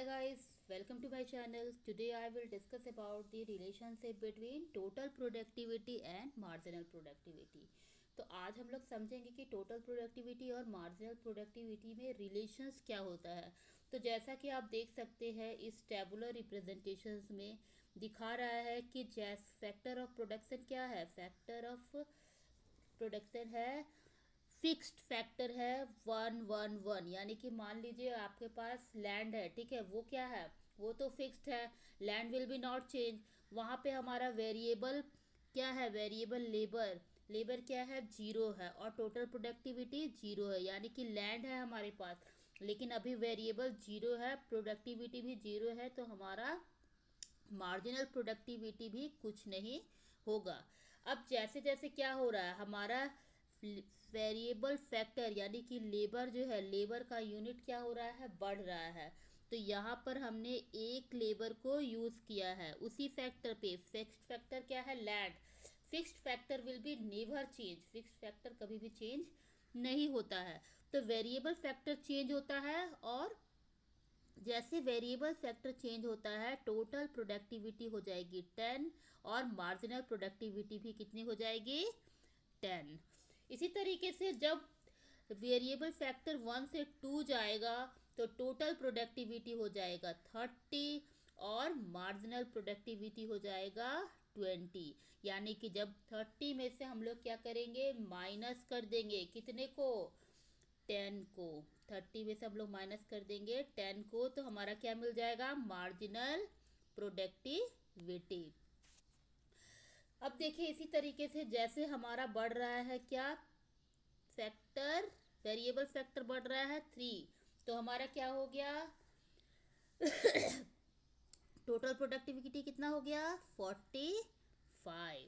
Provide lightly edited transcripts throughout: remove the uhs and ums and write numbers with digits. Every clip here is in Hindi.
Hi guys, welcome to my channel. Today I will discuss about the relationship between total productivity and marginal productivity. तो आज हम लोग समझेंगे कि टोटल प्रोडक्टिविटी और मार्जिनल प्रोडक्टिविटी में रिलेशंस क्या होता है। तो जैसा कि आप देख सकते हैं इस टेबुलर रिप्रेजेंटेशंस में दिखा रहा है कि जैस फैक्टर ऑफ प्रोडक्शन क्या है। फैक्टर ऑफ प्रोडक्शन है, फिक्स्ड फैक्टर है 111। यानी कि मान लीजिए आपके पास लैंड है, ठीक है, वो क्या है, वो तो फिक्स्ड है, land will be not change. वहाँ पे हमारा वेरिएबल क्या है, वेरिएबल लेबर, लेबर क्या है, जीरो है, और टोटल प्रोडक्टिविटी जीरो है। यानी कि लैंड है हमारे पास लेकिन अभी वेरिएबल जीरो है, प्रोडक्टिविटी भी जीरो है, तो हमारा मार्जिनल प्रोडक्टिविटी भी कुछ नहीं होगा। अब जैसे जैसे क्या हो रहा है, हमारा वेरिएबल फैक्टर यानी कि लेबर जो है, लेबर का यूनिट क्या हो रहा है, बढ़ रहा है। तो यहाँ पर हमने एक लेबर को यूज़ किया है उसी फैक्टर पे। फिक्स्ड फैक्टर क्या है, land. Fixed factor will be never change, fixed factor कभी भी चेंज नहीं होता है। तो वेरिएबल फैक्टर चेंज होता है, और जैसे वेरिएबल फैक्टर चेंज होता है टोटल प्रोडक्टिविटी हो जाएगी 10, और मार्जिनल प्रोडक्टिविटी भी कितनी हो जाएगी, 10। इसी तरीके से जब वेरिएबल फैक्टर 1 से 2 जाएगा तो टोटल प्रोडक्टिविटी हो जाएगा 30, और मार्जिनल प्रोडक्टिविटी हो जाएगा 20। यानी कि जब 30 में से हम लोग क्या करेंगे, माइनस कर देंगे कितने को, 10 को। 30 में से हम लोग माइनस कर देंगे 10 को, तो हमारा क्या मिल जाएगा, मार्जिनल प्रोडक्टिविटी। अब देखिए इसी तरीके से जैसे हमारा बढ़ रहा है क्या, फैक्टर, वेरिएबल फैक्टर बढ़ रहा है 3, तो हमारा क्या हो गया, टोटल प्रोडक्टिविटी कितना हो गया, 45,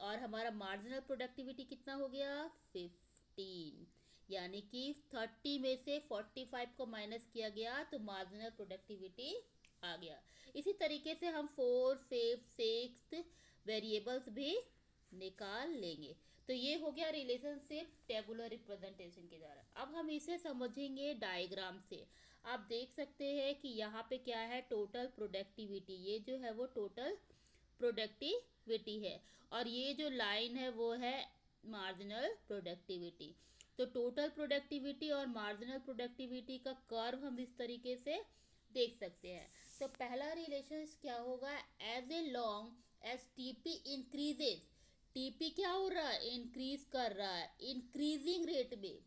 और हमारा मार्जिनल प्रोडक्टिविटी कितना हो गया, 15। यानी कि 30 में से 45 को माइनस किया गया तो मार्जिनल प्रोडक्टिविटी आ गया। इसी तरीके से हम 4, 5, 6 वेरिएबल्स भी निकाल लेंगे। तो ये हो गया रिलेशनशिप टेबुलर रिप्रेजेंटेशन के द्वारा। अब हम इसे समझेंगे डायग्राम से। आप देख सकते हैं कि यहाँ पे क्या है, टोटल प्रोडक्टिविटी, ये जो है वो टोटल प्रोडक्टिविटी है, और ये जो लाइन है वो है मार्जिनल प्रोडक्टिविटी। तो टोटल प्रोडक्टिविटी और मार्जिनल प्रोडक्टिविटी का कर्व हम इस तरीके से देख सकते हैं। तो पहला रिलेशन क्या होगा, as a long as TP increases, TP क्या हो रहा है, इंक्रीज कर रहा है इंक्रीजिंग रेट में,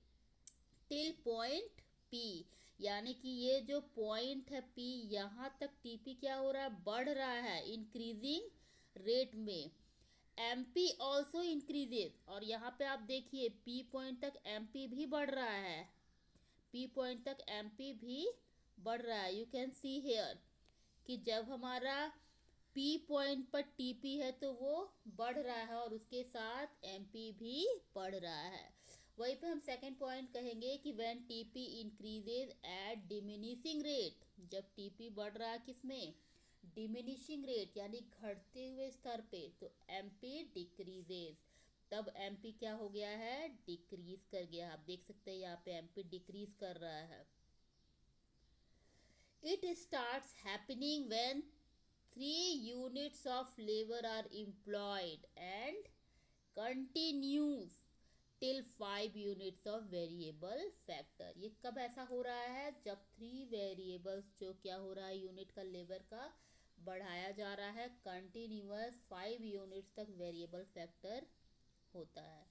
टिल पॉइंट पी। यानी कि ये जो पॉइंट है पी, यहाँ तक टीपी क्या हो रहा है, बढ़ रहा है इंक्रीजिंग रेट में। एमपी ऑल्सो इंक्रीजेज, और यहाँ पे आप देखिए पी पॉइंट तक एमपी भी बढ़ रहा है, पी पॉइंट तक एमपी भी बढ़ रहा है। यू कैन सी हेयर कि जब हमारा पी पॉइंट पर टीपी है तो वो बढ़ रहा है, और उसके साथ एमपी भी बढ़ रहा है। वहीं पे हम सेकंड पॉइंट कहेंगे कि when TP increases at diminishing rate, जब टीपी बढ़ रहा है किसमें, डिमिनिशिंग रेट यानी घटते हुए स्तर पे, तो एमपी डिक्रीजेज, तब एमपी क्या हो गया है, डिक्रीज कर गया। आप देख सकते हैं यहाँ पे एमपी डिक्रीज कर रहा है। It starts happening when 3 units of labor are employed and continues till 5 units of variable factor। ये कब ऐसा हो रहा है, जब 3 वेरिएबल्स जो क्या हो रहा है, यूनिट का लेबर का बढ़ाया जा रहा है, कंटिन्यूअस 5 यूनिट्स तक वेरिएबल फैक्टर होता है।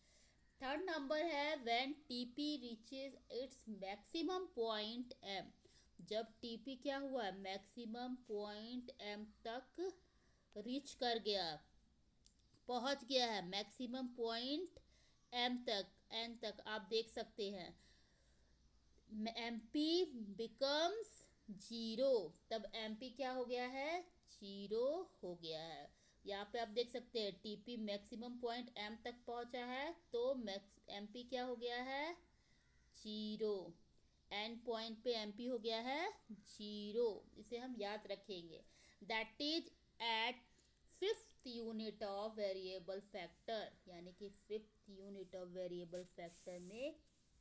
थर्ड नंबर है when TP reaches its maximum point M, जब टीपी क्या हुआ, मैक्सिमम पॉइंट एम तक रीच कर गया, पहुंच गया है मैक्सिमम पॉइंट एम तक, एन तक। आप देख सकते हैं एम पी बिकम्स जीरो, तब एम पी क्या हो गया है, जीरो हो गया है। यहाँ पे आप देख सकते हैं टीपी मैक्सिमम पॉइंट एम तक पहुंचा है, तो मैक्स एम पी क्या हो गया है, जीरो। एंड पॉइंट पे एमपी हो गया है जीरो, इसे हम याद रखेंगे। That is at fifth unit of variable factor, यानी कि fifth unit of variable factor में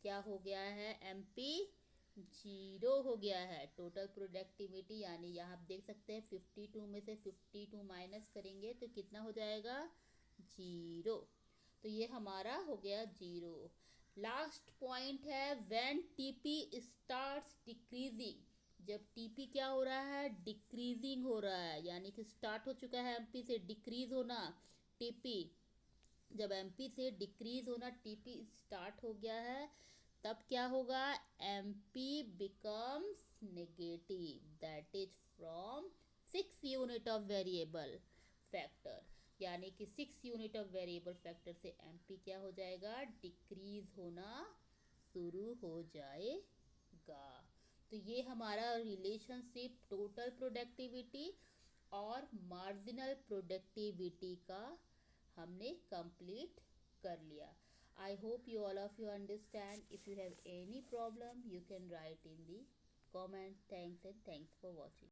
क्या हो गया है, एमपी जीरो हो गया है टोटल प्रोडक्टिविटी, यानी यहाँ आप देख सकते हैं 52 में से 52 माइनस करेंगे तो कितना हो जाएगा, जीरो। तो ये हमारा हो गया जीरो। लास्ट पॉइंट है व्हेन टीपी स्टार्ट्स डिक्रीजिंग, जब टीपी क्या हो रहा है, डिक्रीजिंग हो रहा है, यानी कि स्टार्ट हो चुका है एमपी से डिक्रीज होना। टीपी जब एमपी से डिक्रीज होना टीपी स्टार्ट हो गया है, तब क्या होगा, MP becomes negative, that is from 6 unit of variable factor, यानी कि 6 यूनिट ऑफ वेरिएबल फैक्टर से एमपी क्या हो जाएगा, डिक्रीज होना शुरू हो जाएगा। तो ये हमारा रिलेशनशिप टोटल प्रोडक्टिविटी और मार्जिनल प्रोडक्टिविटी का हमने कंप्लीट कर लिया। I hope you all of you understand. If you have any problem, you can write in the comment. Thanks and thanks for watching.